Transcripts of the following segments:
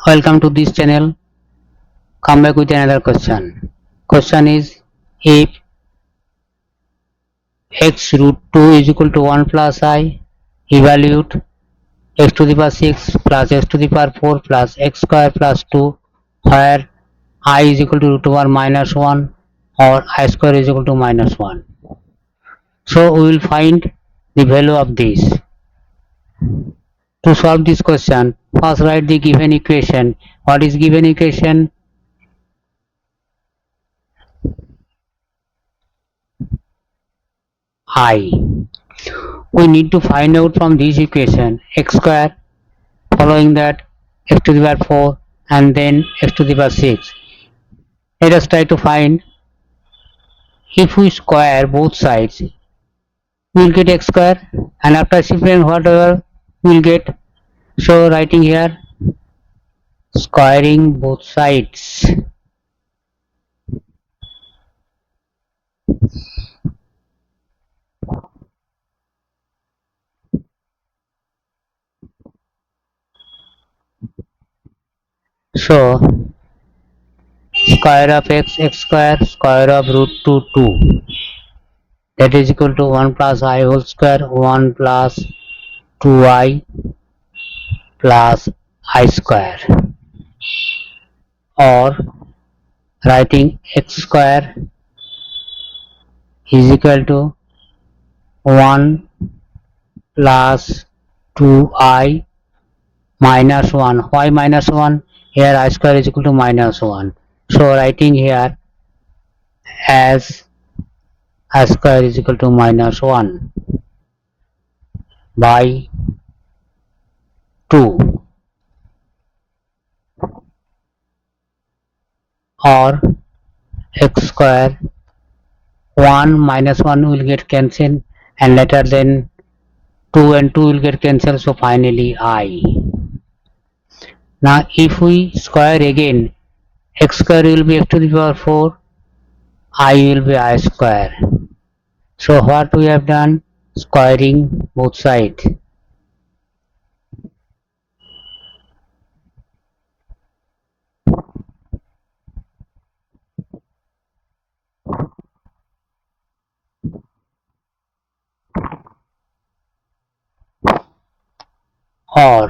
Welcome to this channel. Come back with another question. Question is, if x root 2 is equal to 1 plus I, evaluate x to the power 6 plus x to the power 4 plus x square plus 2, where I is equal to root over minus 1 or I square is equal to minus 1. So we will find the value of this. To solve this question, first write the given equation. What is given equation? I. We need to find out from this equation x square, following that x to the power 4 and then x to the power 6. Let us try to find, if we square both sides we will get x square, and after simplifying whatever we will get. So writing here, squaring both sides. So square of x square, square of root 2, that is equal to 1 plus I whole square, 1 plus 2i plus I square, or writing x square is equal to 1 plus 2i minus 1. Why minus 1? Here I square is equal to minus 1. So writing here as I square is equal to minus 1 by 2, or x square 1 minus 1 will get cancelled, and later then 2 and 2 will get cancelled, so finally I. Now if we square again, x square will be x to the power 4, I will be I square. So what we have done? Squaring both sides. Or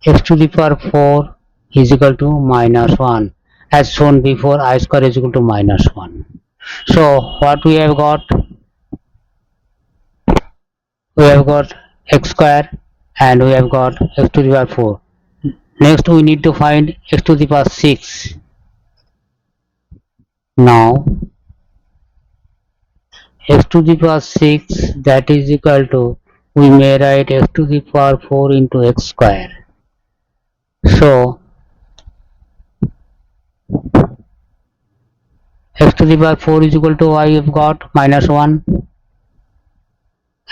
x to the power 4 is equal to minus 1, as shown before. I square is equal to minus 1. So what we have got? We have got x square and we have got x to the power 4. Next we need to find x to the power 6. Now x to the power 6, that is equal to, we may write x to the power 4 into x square. So x to the power 4 is equal to, I have got minus 1,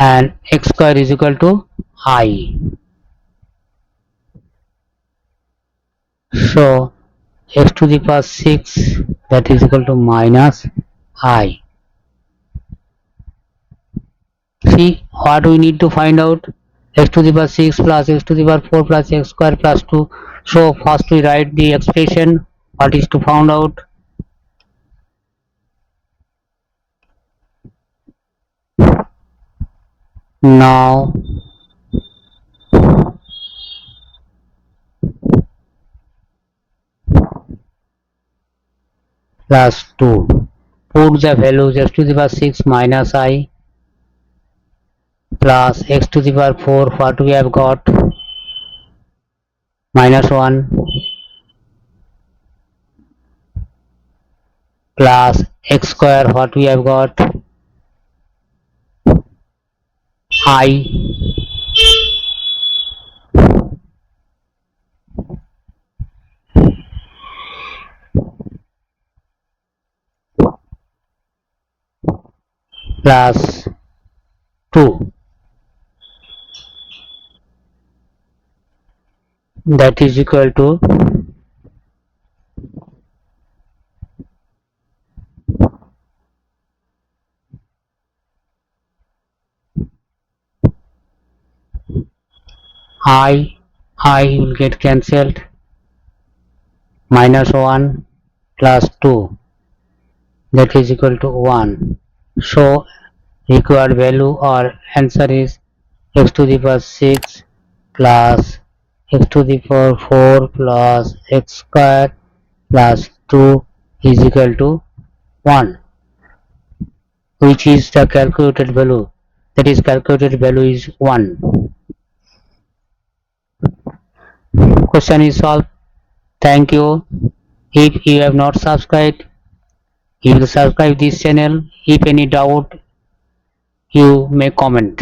and x square is equal to I. So x to the power 6, that is equal to minus I. See what we need to find out? X to the power 6 plus x to the power 4 plus x square plus 2. So first we write the expression. What is to found out? Now plus 2. Put the values x to the power 6 minus I plus x to the power 4, what we have got? Minus 1 plus x square, what we have got? I plus 2, that is equal to I I will get cancelled. Minus 1 plus 2, that is equal to 1. So required value or answer is x to the power 6 plus x to the power 4 plus x square plus 2 is equal to 1, which is the calculated value. That is calculated value is 1. Question is solved. Thank you. If you have not subscribed, you will subscribe this channel. If any doubt, you may comment.